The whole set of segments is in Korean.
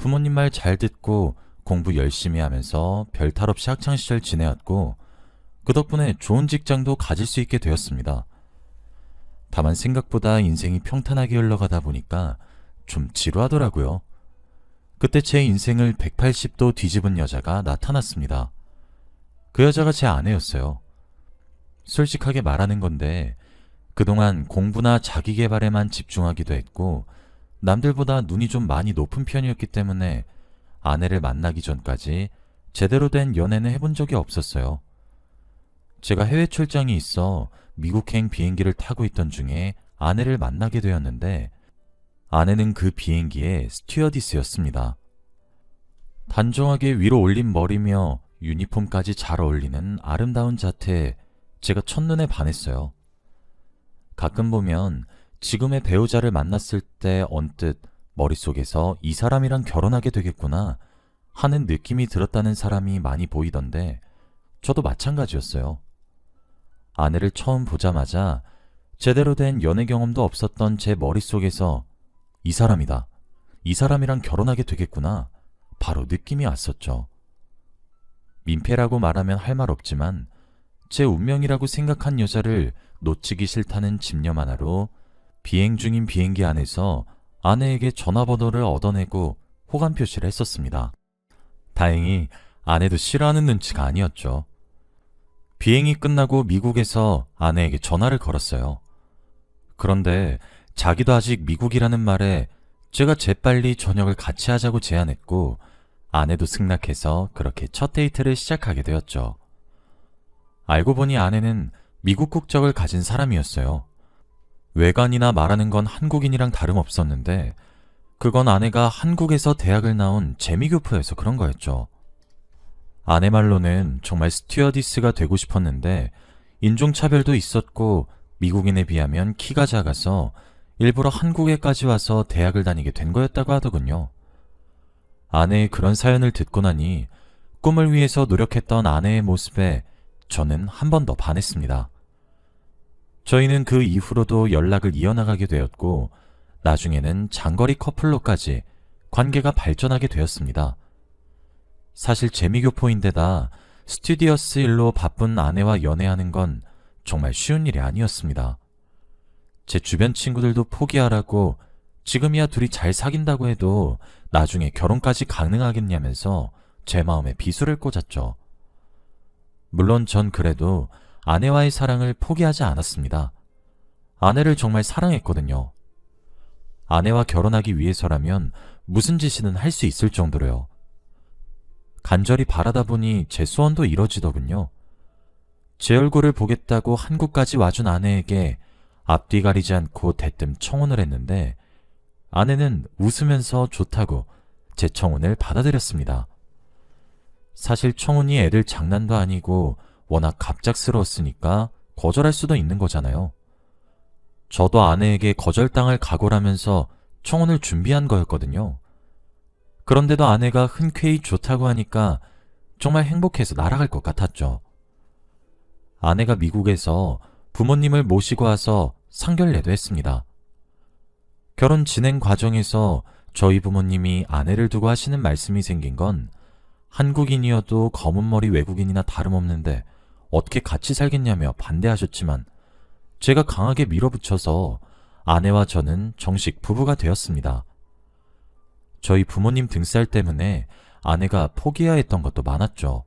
부모님 말 잘 듣고 공부 열심히 하면서 별탈 없이 학창시절 지내왔고 그 덕분에 좋은 직장도 가질 수 있게 되었습니다. 다만 생각보다 인생이 평탄하게 흘러가다 보니까 좀 지루하더라고요. 그때 제 인생을 180도 뒤집은 여자가 나타났습니다. 그 여자가 제 아내였어요. 솔직하게 말하는 건데 그동안 공부나 자기계발에만 집중하기도 했고 남들보다 눈이 좀 많이 높은 편이었기 때문에 아내를 만나기 전까지 제대로 된 연애는 해본 적이 없었어요. 제가 해외 출장이 있어 미국행 비행기를 타고 있던 중에 아내를 만나게 되었는데 아내는 그 비행기의 스튜어디스였습니다. 단정하게 위로 올린 머리며 유니폼까지 잘 어울리는 아름다운 자태에 제가 첫눈에 반했어요. 가끔 보면 지금의 배우자를 만났을 때 언뜻 머릿속에서 이 사람이랑 결혼하게 되겠구나 하는 느낌이 들었다는 사람이 많이 보이던데 저도 마찬가지였어요. 아내를 처음 보자마자 제대로 된 연애 경험도 없었던 제 머릿속에서 이 사람이다. 이 사람이랑 결혼하게 되겠구나. 바로 느낌이 왔었죠. 민폐라고 말하면 할 말 없지만 제 운명이라고 생각한 여자를 놓치기 싫다는 집념 하나로 비행 중인 비행기 안에서 아내에게 전화번호를 얻어내고 호감 표시를 했었습니다. 다행히 아내도 싫어하는 눈치가 아니었죠. 비행이 끝나고 미국에서 아내에게 전화를 걸었어요. 그런데 자기도 아직 미국이라는 말에 제가 재빨리 저녁을 같이 하자고 제안했고 아내도 승낙해서 그렇게 첫 데이트를 시작하게 되었죠. 알고 보니 아내는 미국 국적을 가진 사람이었어요. 외관이나 말하는 건 한국인이랑 다름없었는데 그건 아내가 한국에서 대학을 나온 재미교포여서 그런 거였죠. 아내 말로는 정말 스튜어디스가 되고 싶었는데 인종차별도 있었고 미국인에 비하면 키가 작아서 일부러 한국에까지 와서 대학을 다니게 된 거였다고 하더군요. 아내의 그런 사연을 듣고 나니 꿈을 위해서 노력했던 아내의 모습에 저는 한 번 더 반했습니다. 저희는 그 이후로도 연락을 이어나가게 되었고 나중에는 장거리 커플로까지 관계가 발전하게 되었습니다. 사실 재미교포인데다 스튜디어스 일로 바쁜 아내와 연애하는 건 정말 쉬운 일이 아니었습니다. 제 주변 친구들도 포기하라고 지금이야 둘이 잘 사귄다고 해도 나중에 결혼까지 가능하겠냐면서 제 마음에 비수를 꽂았죠. 물론 전 그래도 아내와의 사랑을 포기하지 않았습니다. 아내를 정말 사랑했거든요. 아내와 결혼하기 위해서라면 무슨 짓이든 할 수 있을 정도로요. 간절히 바라다 보니 제 소원도 이뤄지더군요. 제 얼굴을 보겠다고 한국까지 와준 아내에게 앞뒤 가리지 않고 대뜸 청혼을 했는데 아내는 웃으면서 좋다고 제 청혼을 받아들였습니다. 사실 청혼이 애들 장난도 아니고 워낙 갑작스러웠으니까 거절할 수도 있는 거잖아요. 저도 아내에게 거절당할 각오라면서 청혼을 준비한 거였거든요. 그런데도 아내가 흔쾌히 좋다고 하니까 정말 행복해서 날아갈 것 같았죠. 아내가 미국에서 부모님을 모시고 와서 상견례도 했습니다. 결혼 진행 과정에서 저희 부모님이 아내를 두고 하시는 말씀이 생긴 건 한국인이어도 검은머리 외국인이나 다름없는데 어떻게 같이 살겠냐며 반대하셨지만 제가 강하게 밀어붙여서 아내와 저는 정식 부부가 되었습니다. 저희 부모님 등살 때문에 아내가 포기해야 했던 것도 많았죠.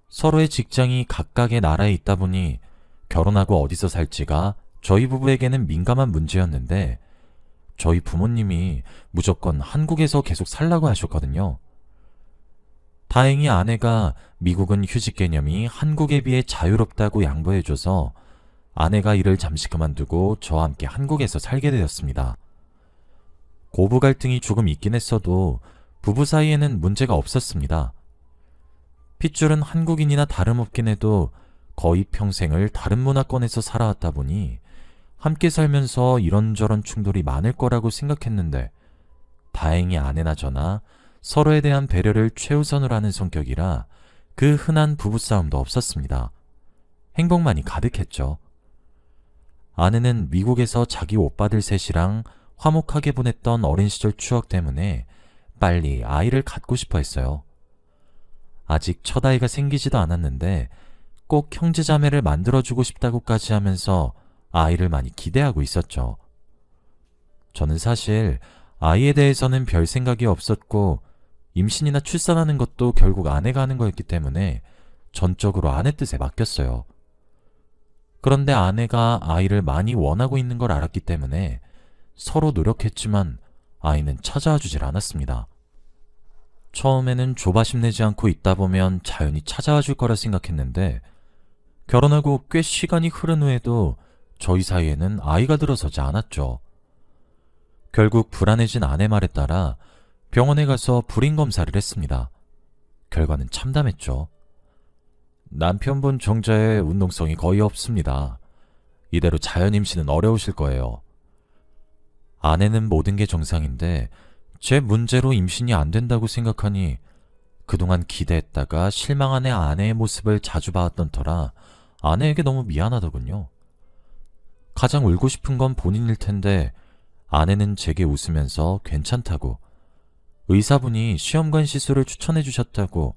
서로의 직장이 각각의 나라에 있다 보니 결혼하고 어디서 살지가 저희 부부에게는 민감한 문제였는데 저희 부모님이 무조건 한국에서 계속 살라고 하셨거든요. 다행히 아내가 미국은 휴직 개념이 한국에 비해 자유롭다고 양보해줘서 아내가 일을 잠시 그만두고 저와 함께 한국에서 살게 되었습니다. 고부 갈등이 조금 있긴 했어도 부부 사이에는 문제가 없었습니다. 핏줄은 한국인이나 다름없긴 해도 거의 평생을 다른 문화권에서 살아왔다 보니 함께 살면서 이런저런 충돌이 많을 거라고 생각했는데 다행히 아내나 저나 서로에 대한 배려를 최우선으로 하는 성격이라 그 흔한 부부싸움도 없었습니다. 행복만이 가득했죠. 아내는 미국에서 자기 오빠들 셋이랑 화목하게 보냈던 어린 시절 추억 때문에 빨리 아이를 갖고 싶어 했어요. 아직 첫 아이가 생기지도 않았는데 꼭 형제자매를 만들어주고 싶다고까지 하면서 아이를 많이 기대하고 있었죠. 저는 사실 아이에 대해서는 별 생각이 없었고 임신이나 출산하는 것도 결국 아내가 하는 거였기 때문에 전적으로 아내 뜻에 맡겼어요. 그런데 아내가 아이를 많이 원하고 있는 걸 알았기 때문에 서로 노력했지만 아이는 찾아와 주질 않았습니다. 처음에는 조바심 내지 않고 있다 보면 자연히 찾아와 줄 거라 생각했는데 결혼하고 꽤 시간이 흐른 후에도 저희 사이에는 아이가 들어서지 않았죠. 결국 불안해진 아내 말에 따라 병원에 가서 불임 검사를 했습니다. 결과는 참담했죠. 남편분 정자에 운동성이 거의 없습니다. 이대로 자연 임신은 어려우실 거예요. 아내는 모든 게 정상인데 제 문제로 임신이 안 된다고 생각하니 그동안 기대했다가 실망한 아내의 모습을 자주 봐왔던 터라 아내에게 너무 미안하더군요. 가장 울고 싶은 건 본인일 텐데 아내는 제게 웃으면서 괜찮다고, 의사분이 시험관 시술을 추천해 주셨다고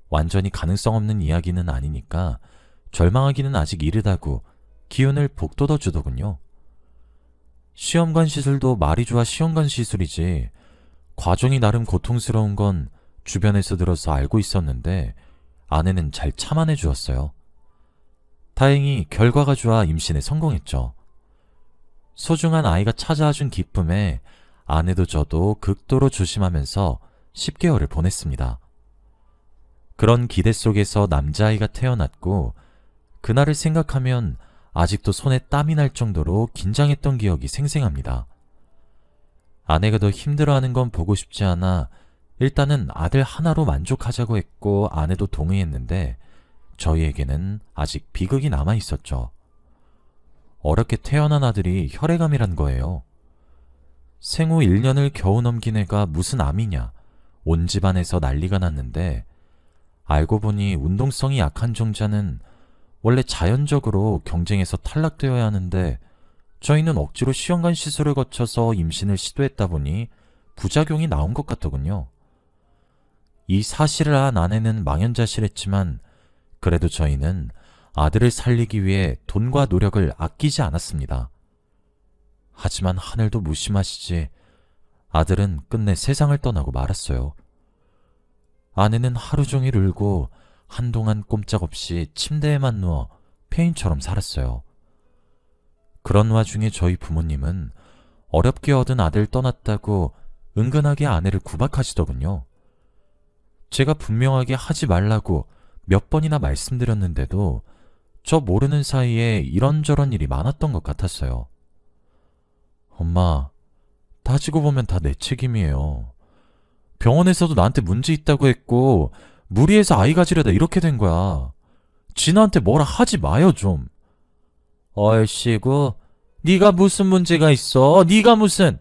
완전히 가능성 없는 이야기는 아니니까 절망하기는 아직 이르다고 기운을 북돋워 주더군요. 시험관 시술도 말이 좋아 시험관 시술이지 과정이 나름 고통스러운 건 주변에서 들어서 알고 있었는데 아내는 잘 참아내 주었어요. 다행히 결과가 좋아 임신에 성공했죠. 소중한 아이가 찾아와 준 기쁨에 아내도 저도 극도로 조심하면서 10개월을 보냈습니다. 그런 기대 속에서 남자아이가 태어났고 그날을 생각하면 아직도 손에 땀이 날 정도로 긴장했던 기억이 생생합니다. 아내가 더 힘들어하는 건 보고 싶지 않아 일단은 아들 하나로 만족하자고 했고 아내도 동의했는데 저희에게는 아직 비극이 남아 있었죠. 어렵게 태어난 아들이 혈액암이란 거예요. 생후 1년을 겨우 넘긴 애가 무슨 암이냐, 온 집안에서 난리가 났는데 알고 보니 운동성이 약한 정자는 원래 자연적으로 경쟁에서 탈락되어야 하는데 저희는 억지로 시험관 시술을 거쳐서 임신을 시도했다 보니 부작용이 나온 것 같더군요. 이 사실을 안 아내는 망연자실했지만 그래도 저희는 아들을 살리기 위해 돈과 노력을 아끼지 않았습니다. 하지만 하늘도 무심하시지 아들은 끝내 세상을 떠나고 말았어요. 아내는 하루 종일 울고 한동안 꼼짝없이 침대에만 누워 폐인처럼 살았어요. 그런 와중에 저희 부모님은 어렵게 얻은 아들 떠났다고 은근하게 아내를 구박하시더군요. 제가 분명하게 하지 말라고 몇 번이나 말씀드렸는데도 저 모르는 사이에 이런저런 일이 많았던 것 같았어요. 엄마, 따지고 보면 다 내 책임이에요. 병원에서도 나한테 문제 있다고 했고 무리해서 아이 가지려다 이렇게 된 거야. 진아한테 뭐라 하지 마요 좀. 얼씨구, 네가 무슨 문제가 있어? 네가 무슨.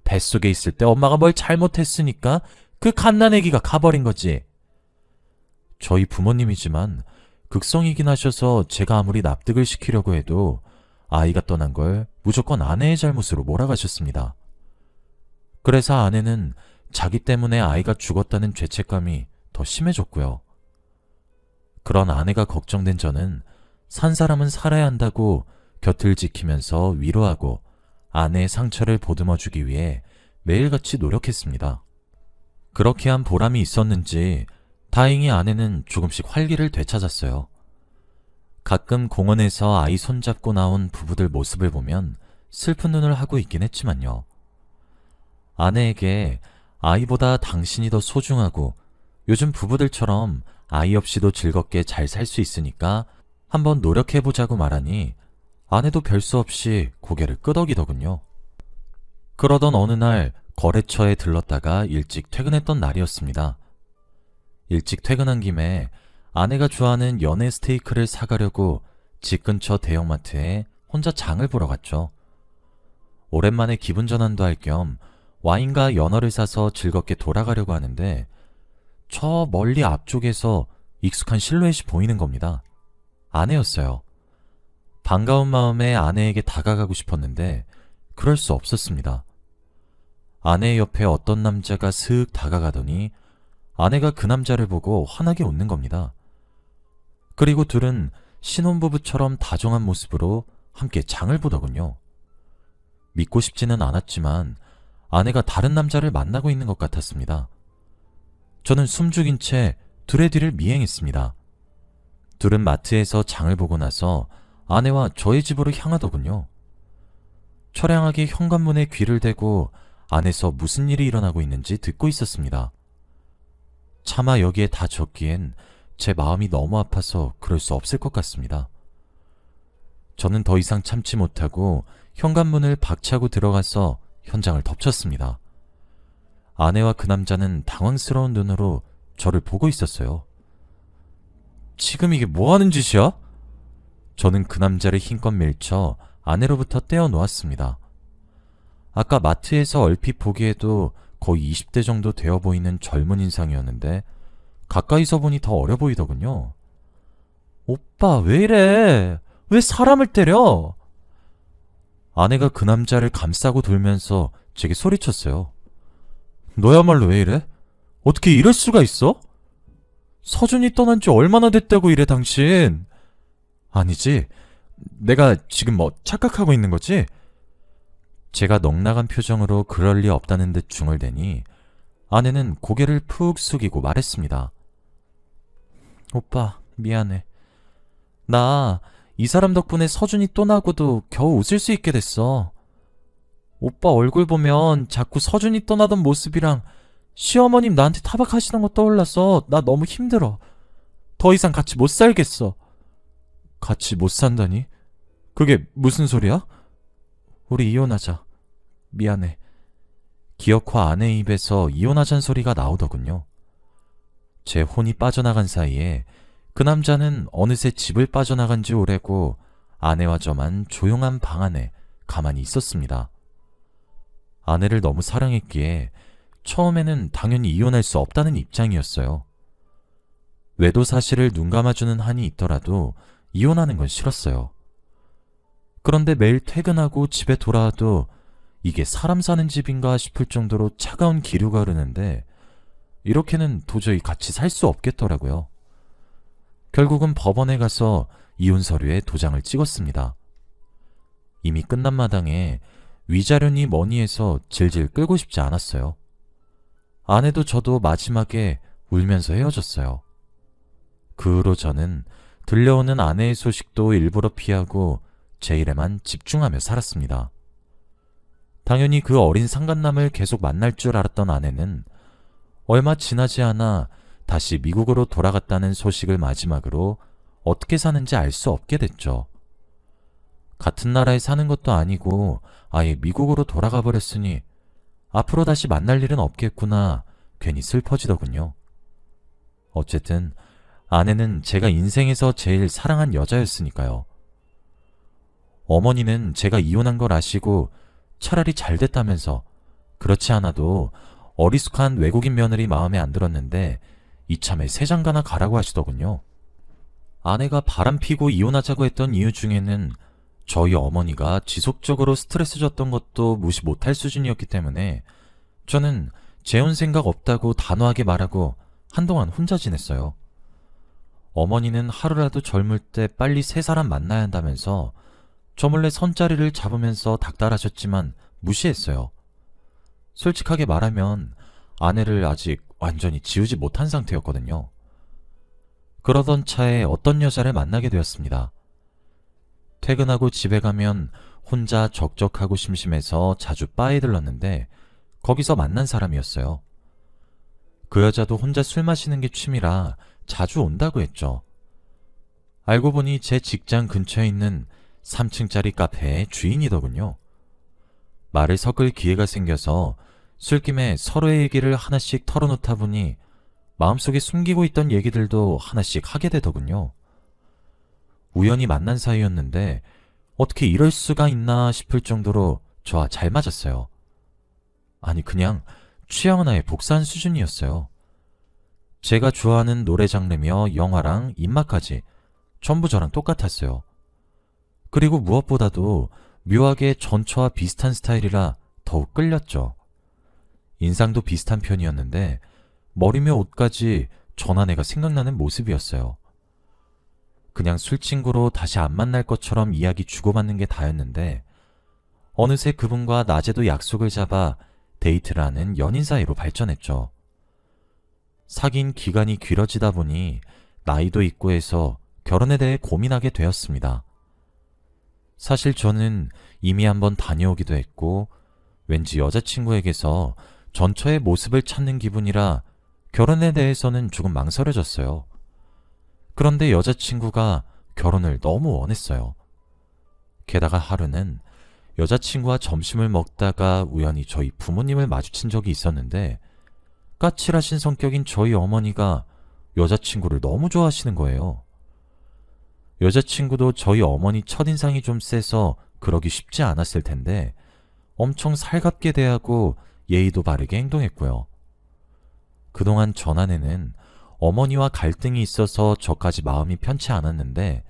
뱃속에 있을 때 엄마가 뭘 잘못했으니까 그 갓난아기가 가버린 거지. 저희 부모님이지만 극성이긴 하셔서 제가 아무리 납득을 시키려고 해도 아이가 떠난 걸 무조건 아내의 잘못으로 몰아가셨습니다. 그래서 아내는 자기 때문에 아이가 죽었다는 죄책감이 더 심해졌고요. 그런 아내가 걱정된 저는 산 사람은 살아야 한다고 곁을 지키면서 위로하고 아내의 상처를 보듬어주기 위해 매일같이 노력했습니다. 그렇게 한 보람이 있었는지 다행히 아내는 조금씩 활기를 되찾았어요. 가끔 공원에서 아이 손잡고 나온 부부들 모습을 보면 슬픈 눈을 하고 있긴 했지만요. 아내에게 아이보다 당신이 더 소중하고 요즘 부부들처럼 아이 없이도 즐겁게 잘 살 수 있으니까 한번 노력해보자고 말하니 아내도 별 수 없이 고개를 끄덕이더군요. 그러던 어느 날 거래처에 들렀다가 일찍 퇴근했던 날이었습니다. 일찍 퇴근한 김에 아내가 좋아하는 연해 스테이크를 사가려고 집 근처 대형마트에 혼자 장을 보러 갔죠. 오랜만에 기분 전환도 할 겸 와인과 연어를 사서 즐겁게 돌아가려고 하는데 저 멀리 앞쪽에서 익숙한 실루엣이 보이는 겁니다. 아내였어요. 반가운 마음에 아내에게 다가가고 싶었는데 그럴 수 없었습니다. 아내 옆에 어떤 남자가 스윽 다가가더니 아내가 그 남자를 보고 환하게 웃는 겁니다. 그리고 둘은 신혼부부처럼 다정한 모습으로 함께 장을 보더군요. 믿고 싶지는 않았지만 아내가 다른 남자를 만나고 있는 것 같았습니다. 저는 숨죽인 채 둘의 뒤를 미행했습니다. 둘은 마트에서 장을 보고 나서 아내와 저의 집으로 향하더군요. 처량하게 현관문에 귀를 대고 안에서 무슨 일이 일어나고 있는지 듣고 있었습니다. 차마 여기에 다 적기엔 제 마음이 너무 아파서 그럴 수 없을 것 같습니다. 저는 더 이상 참지 못하고 현관문을 박차고 들어가서 현장을 덮쳤습니다. 아내와 그 남자는 당황스러운 눈으로 저를 보고 있었어요. 지금 이게 뭐 하는 짓이야? 저는 그 남자를 힘껏 밀쳐 아내로부터 떼어놓았습니다. 아까 마트에서 얼핏 보기에도 거의 20대 정도 되어 보이는 젊은 인상이었는데 가까이서 보니 더 어려 보이더군요. 오빠, 왜 이래? 왜 사람을 때려? 아내가 그 남자를 감싸고 돌면서 제게 소리쳤어요. 너야말로 왜 이래? 어떻게 이럴 수가 있어? 서준이 떠난 지 얼마나 됐다고 이래, 당신? 아니지, 내가 지금 뭐 착각하고 있는 거지? 제가 넉나간 표정으로 그럴 리 없다는 듯 중얼대니 아내는 고개를 푹 숙이고 말했습니다. 오빠, 미안해. 나 이 사람 덕분에 서준이 떠나고도 겨우 웃을 수 있게 됐어. 오빠 얼굴 보면 자꾸 서준이 떠나던 모습이랑 시어머님 나한테 타박하시는 거 떠올라서 나 너무 힘들어. 더 이상 같이 못 살겠어. 같이 못 산다니? 그게 무슨 소리야? 우리 이혼하자. 미안해. 기어코 아내 입에서 이혼하자는 소리가 나오더군요. 제 혼이 빠져나간 사이에 그 남자는 어느새 집을 빠져나간 지 오래고 아내와 저만 조용한 방 안에 가만히 있었습니다. 아내를 너무 사랑했기에 처음에는 당연히 이혼할 수 없다는 입장이었어요. 외도 사실을 눈 감아주는 한이 있더라도 이혼하는 건 싫었어요. 그런데 매일 퇴근하고 집에 돌아와도 이게 사람 사는 집인가 싶을 정도로 차가운 기류가 흐르는데 이렇게는 도저히 같이 살 수 없겠더라고요. 결국은 법원에 가서 이혼 서류에 도장을 찍었습니다. 이미 끝난 마당에 위자료니 뭐니 해서 질질 끌고 싶지 않았어요. 아내도 저도 마지막에 울면서 헤어졌어요. 그 후로 저는 들려오는 아내의 소식도 일부러 피하고 제 일에만 집중하며 살았습니다. 당연히 그 어린 상간남을 계속 만날 줄 알았던 아내는 얼마 지나지 않아 다시 미국으로 돌아갔다는 소식을 마지막으로 어떻게 사는지 알 수 없게 됐죠. 같은 나라에 사는 것도 아니고 아예 미국으로 돌아가 버렸으니 앞으로 다시 만날 일은 없겠구나 괜히 슬퍼지더군요. 어쨌든 아내는 제가 인생에서 제일 사랑한 여자였으니까요. 어머니는 제가 이혼한 걸 아시고 차라리 잘 됐다면서 그렇지 않아도 어리숙한 외국인 며느리 마음에 안 들었는데 이참에 새장가나 가라고 하시더군요. 아내가 바람피고 이혼하자고 했던 이유 중에는 저희 어머니가 지속적으로 스트레스 줬던 것도 무시 못할 수준이었기 때문에 저는 재혼 생각 없다고 단호하게 말하고 한동안 혼자 지냈어요. 어머니는 하루라도 젊을 때 빨리 새 사람 만나야 한다면서 저 몰래 선자리를 잡으면서 닥달하셨지만 무시했어요. 솔직하게 말하면 아내를 아직 완전히 지우지 못한 상태였거든요. 그러던 차에 어떤 여자를 만나게 되었습니다. 퇴근하고 집에 가면 혼자 적적하고 심심해서 자주 바에 들렀는데 거기서 만난 사람이었어요. 그 여자도 혼자 술 마시는 게 취미라 자주 온다고 했죠. 알고 보니 제 직장 근처에 있는 3층짜리 카페의 주인이더군요. 말을 섞을 기회가 생겨서 술김에 서로의 얘기를 하나씩 털어놓다 보니 마음속에 숨기고 있던 얘기들도 하나씩 하게 되더군요. 우연히 만난 사이였는데 어떻게 이럴 수가 있나 싶을 정도로 저와 잘 맞았어요. 아니 그냥 취향 하나에 복사한 수준이었어요. 제가 좋아하는 노래 장르며 영화랑 입맛까지 전부 저랑 똑같았어요. 그리고 무엇보다도 묘하게 전처와 비슷한 스타일이라 더욱 끌렸죠. 인상도 비슷한 편이었는데 머리며 옷까지 전한 애가 생각나는 모습이었어요. 그냥 술친구로 다시 안 만날 것처럼 이야기 주고받는 게 다였는데 어느새 그분과 낮에도 약속을 잡아 데이트를 하는 연인 사이로 발전했죠. 사귄 기간이 길어지다 보니 나이도 있고 해서 결혼에 대해 고민하게 되었습니다. 사실 저는 이미 한번 다녀오기도 했고 왠지 여자친구에게서 전처의 모습을 찾는 기분이라 결혼에 대해서는 조금 망설여졌어요. 그런데 여자친구가 결혼을 너무 원했어요. 게다가 하루는 여자친구와 점심을 먹다가 우연히 저희 부모님을 마주친 적이 있었는데 까칠하신 성격인 저희 어머니가 여자친구를 너무 좋아하시는 거예요. 여자친구도 저희 어머니 첫인상이 좀 세서 그러기 쉽지 않았을 텐데 엄청 살갑게 대하고 예의도 바르게 행동했고요. 그동안 전한에는 어머니와 갈등이 있어서 저까지 마음이 편치 않았는데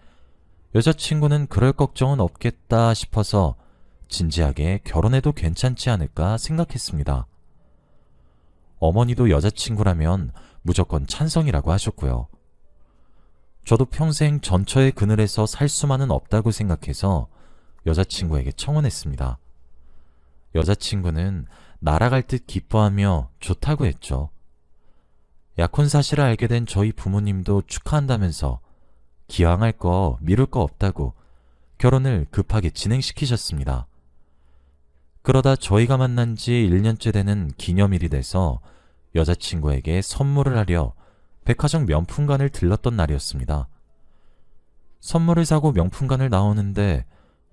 여자친구는 그럴 걱정은 없겠다 싶어서 진지하게 결혼해도 괜찮지 않을까 생각했습니다. 어머니도 여자친구라면 무조건 찬성이라고 하셨고요. 저도 평생 전처의 그늘에서 살 수만은 없다고 생각해서 여자친구에게 청혼했습니다. 여자친구는 날아갈 듯 기뻐하며 좋다고 했죠. 약혼 사실을 알게 된 저희 부모님도 축하한다면서 기왕할 거 미룰 거 없다고 결혼을 급하게 진행시키셨습니다. 그러다 저희가 만난 지 1년째 되는 기념일이 돼서 여자친구에게 선물을 하려 백화점 명품관을 들렀던 날이었습니다. 선물을 사고 명품관을 나오는데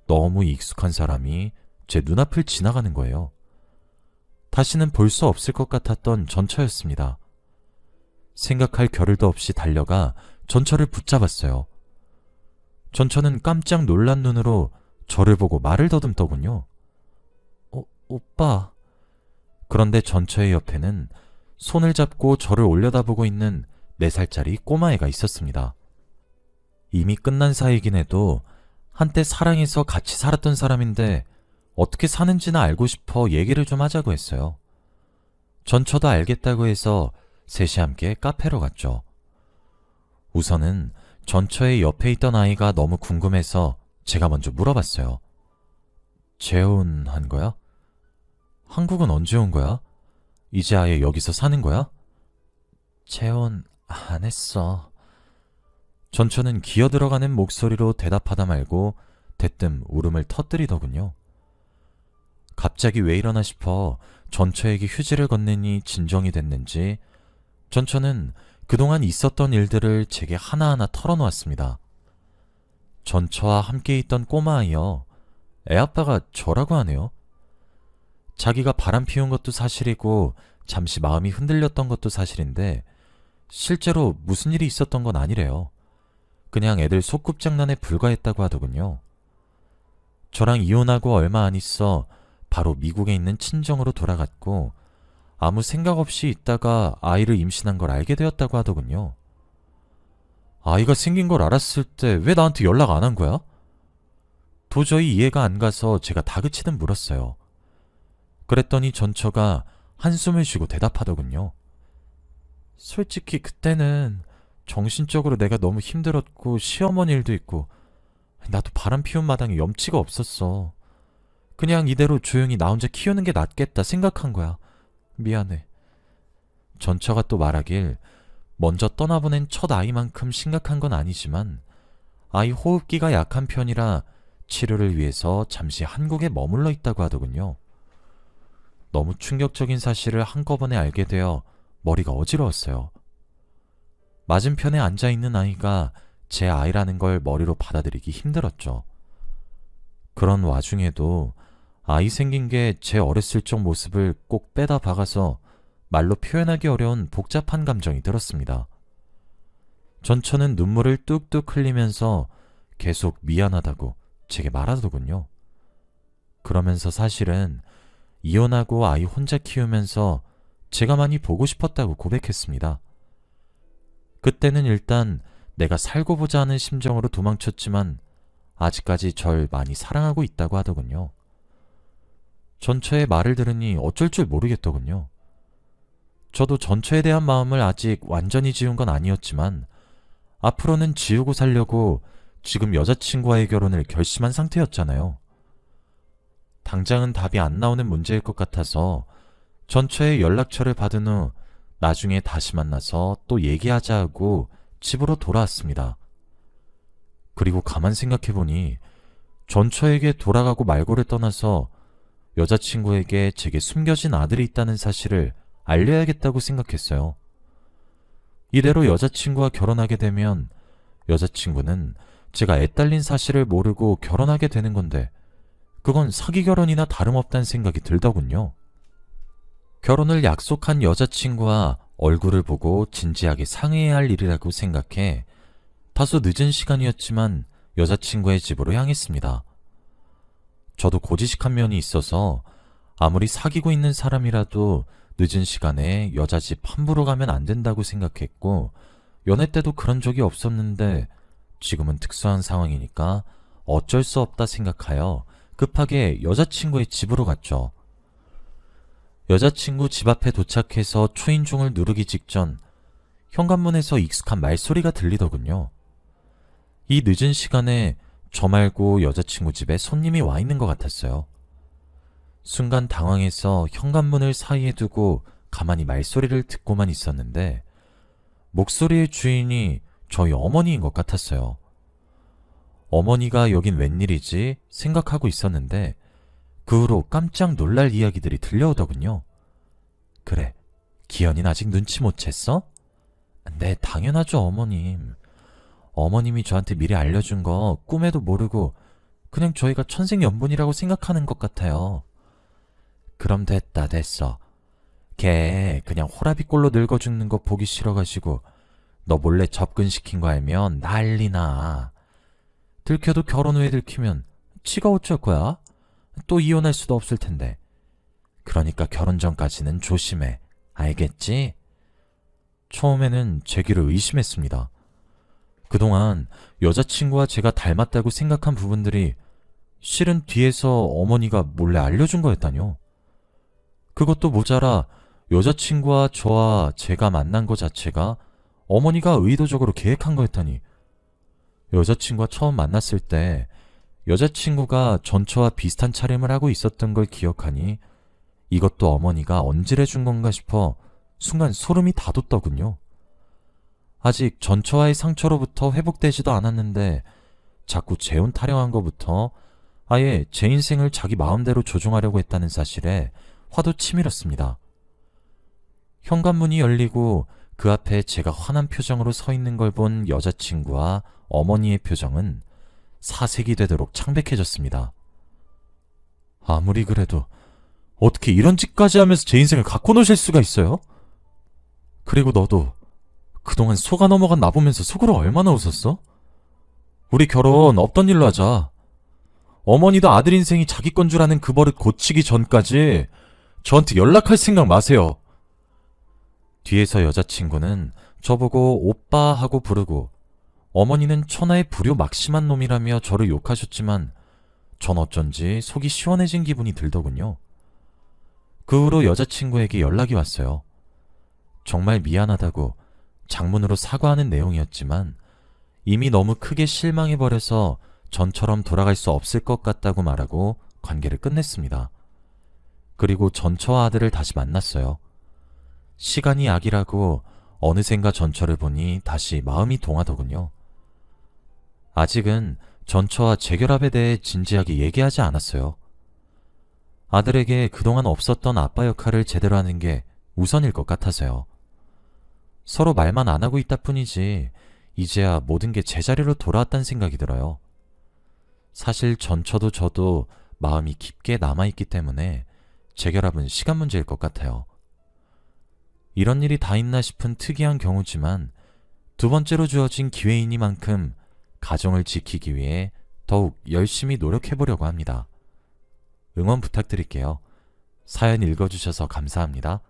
너무 익숙한 사람이 제 눈앞을 지나가는 거예요. 다시는 볼 수 없을 것 같았던 전처였습니다. 생각할 겨를도 없이 달려가 전처를 붙잡았어요. 전처는 깜짝 놀란 눈으로 저를 보고 말을 더듬더군요. 오빠. 그런데 전처의 옆에는 손을 잡고 저를 올려다보고 있는 4살짜리 꼬마애가 있었습니다. 이미 끝난 사이긴 해도 한때 사랑해서 같이 살았던 사람인데 어떻게 사는지나 알고 싶어 얘기를 좀 하자고 했어요. 전처도 알겠다고 해서 셋이 함께 카페로 갔죠. 우선은 전처의 옆에 있던 아이가 너무 궁금해서 제가 먼저 물어봤어요. 재혼한 거야? 한국은 언제 온 거야? 이제 아예 여기서 사는 거야? 재혼 안 했어. 전처는 기어들어가는 목소리로 대답하다 말고 대뜸 울음을 터뜨리더군요. 갑자기 왜 이러나 싶어 전처에게 휴지를 건네니 진정이 됐는지 전처는 그동안 있었던 일들을 제게 하나하나 털어놓았습니다. 전처와 함께 있던 꼬마아이요. 애아빠가 저라고 하네요. 자기가 바람 피운 것도 사실이고 잠시 마음이 흔들렸던 것도 사실인데 실제로 무슨 일이 있었던 건 아니래요. 그냥 애들 소꿉장난에 불과했다고 하더군요. 저랑 이혼하고 얼마 안 있어 바로 미국에 있는 친정으로 돌아갔고 아무 생각 없이 있다가 아이를 임신한 걸 알게 되었다고 하더군요. 아이가 생긴 걸 알았을 때 왜 나한테 연락 안 한 거야? 도저히 이해가 안 가서 제가 다그치듯 물었어요. 그랬더니 전처가 한숨을 쉬고 대답하더군요. 솔직히 그때는 정신적으로 내가 너무 힘들었고 시어머니 일도 있고 나도 바람 피운 마당에 염치가 없었어. 그냥 이대로 조용히 나 혼자 키우는 게 낫겠다 생각한 거야. 미안해. 전처가 또 말하길 먼저 떠나보낸 첫 아이만큼 심각한 건 아니지만 아이 호흡기가 약한 편이라 치료를 위해서 잠시 한국에 머물러 있다고 하더군요. 너무 충격적인 사실을 한꺼번에 알게 되어 머리가 어지러웠어요. 맞은편에 앉아있는 아이가 제 아이라는 걸 머리로 받아들이기 힘들었죠. 그런 와중에도 아이 생긴 게 제 어렸을 적 모습을 꼭 빼다 박아서 말로 표현하기 어려운 복잡한 감정이 들었습니다. 전처는 눈물을 뚝뚝 흘리면서 계속 미안하다고 제게 말하더군요. 그러면서 사실은 이혼하고 아이 혼자 키우면서 제가 많이 보고 싶었다고 고백했습니다. 그때는 일단 내가 살고 보자 하는 심정으로 도망쳤지만 아직까지 절 많이 사랑하고 있다고 하더군요. 전처의 말을 들으니 어쩔 줄 모르겠더군요. 저도 전처에 대한 마음을 아직 완전히 지운 건 아니었지만 앞으로는 지우고 살려고 지금 여자친구와의 결혼을 결심한 상태였잖아요. 당장은 답이 안 나오는 문제일 것 같아서 전처의 연락처를 받은 후 나중에 다시 만나서 또 얘기하자 하고 집으로 돌아왔습니다. 그리고 가만 생각해보니 전처에게 돌아가고 말고를 떠나서 여자친구에게 제게 숨겨진 아들이 있다는 사실을 알려야겠다고 생각했어요. 이대로 여자친구와 결혼하게 되면 여자친구는 제가 애 딸린 사실을 모르고 결혼하게 되는 건데 그건 사기 결혼이나 다름없다는 생각이 들더군요. 결혼을 약속한 여자친구와 얼굴을 보고 진지하게 상의해야 할 일이라고 생각해 다소 늦은 시간이었지만 여자친구의 집으로 향했습니다. 저도 고지식한 면이 있어서 아무리 사귀고 있는 사람이라도 늦은 시간에 여자 집 함부로 가면 안 된다고 생각했고 연애 때도 그런 적이 없었는데 지금은 특수한 상황이니까 어쩔 수 없다 생각하여 급하게 여자친구의 집으로 갔죠. 여자친구 집 앞에 도착해서 초인종을 누르기 직전 현관문에서 익숙한 말소리가 들리더군요. 이 늦은 시간에 저 말고 여자친구 집에 손님이 와 있는 것 같았어요. 순간 당황해서 현관문을 사이에 두고 가만히 말소리를 듣고만 있었는데 목소리의 주인이 저희 어머니인 것 같았어요. 어머니가 여긴 웬일이지 생각하고 있었는데 그 후로 깜짝 놀랄 이야기들이 들려오더군요. 그래, 기현이는 아직 눈치 못 챘어? 네, 당연하죠, 어머님. 어머님이 저한테 미리 알려준 거 꿈에도 모르고 그냥 저희가 천생연분이라고 생각하는 것 같아요. 그럼 됐어. 걔 그냥 호라비꼴로 늙어 죽는 거 보기 싫어가지고 너 몰래 접근시킨 거 알면 난리나. 들켜도 결혼 후에 들키면 지가 어쩔 거야? 또 이혼할 수도 없을 텐데. 그러니까 결혼 전까지는 조심해. 알겠지? 처음에는 제 귀를 의심했습니다. 그동안 여자친구와 제가 닮았다고 생각한 부분들이 실은 뒤에서 어머니가 몰래 알려준 거였다뇨. 그것도 모자라 여자친구와 저와 제가 만난 것 자체가 어머니가 의도적으로 계획한 거였다니. 여자친구와 처음 만났을 때 여자친구가 전처와 비슷한 차림을 하고 있었던 걸 기억하니 이것도 어머니가 언질해준 건가 싶어 순간 소름이 다 돋더군요. 아직 전처와의 상처로부터 회복되지도 않았는데 자꾸 재혼 타령한 것부터 아예 제 인생을 자기 마음대로 조종하려고 했다는 사실에 화도 치밀었습니다. 현관문이 열리고 그 앞에 제가 화난 표정으로 서 있는 걸 본 여자친구와 어머니의 표정은 사색이 되도록 창백해졌습니다. 아무리 그래도 어떻게 이런 짓까지 하면서 제 인생을 갖고 노실 수가 있어요? 그리고 너도 그동안 속아 넘어간 나 보면서 속으로 얼마나 웃었어? 우리 결혼 없던 일로 하자. 어머니도 아들 인생이 자기 건 줄 아는 그 버릇 고치기 전까지 저한테 연락할 생각 마세요. 뒤에서 여자친구는 저보고 오빠 하고 부르고 어머니는 천하의 불효 막심한 놈이라며 저를 욕하셨지만 전 어쩐지 속이 시원해진 기분이 들더군요. 그 후로 여자친구에게 연락이 왔어요. 정말 미안하다고 장문으로 사과하는 내용이었지만 이미 너무 크게 실망해버려서 전처럼 돌아갈 수 없을 것 같다고 말하고 관계를 끝냈습니다. 그리고 전처와 아들을 다시 만났어요. 시간이 약이라고 어느샌가 전처를 보니 다시 마음이 동하더군요. 아직은 전처와 재결합에 대해 진지하게 얘기하지 않았어요. 아들에게 그동안 없었던 아빠 역할을 제대로 하는 게 우선일 것 같아서요. 서로 말만 안 하고 있다 뿐이지 이제야 모든 게 제자리로 돌아왔다는 생각이 들어요. 사실 전처도 저도 마음이 깊게 남아있기 때문에 재결합은 시간 문제일 것 같아요. 이런 일이 다 있나 싶은 특이한 경우지만 두 번째로 주어진 기회이니만큼 가정을 지키기 위해 더욱 열심히 노력해보려고 합니다. 응원 부탁드릴게요. 사연 읽어주셔서 감사합니다.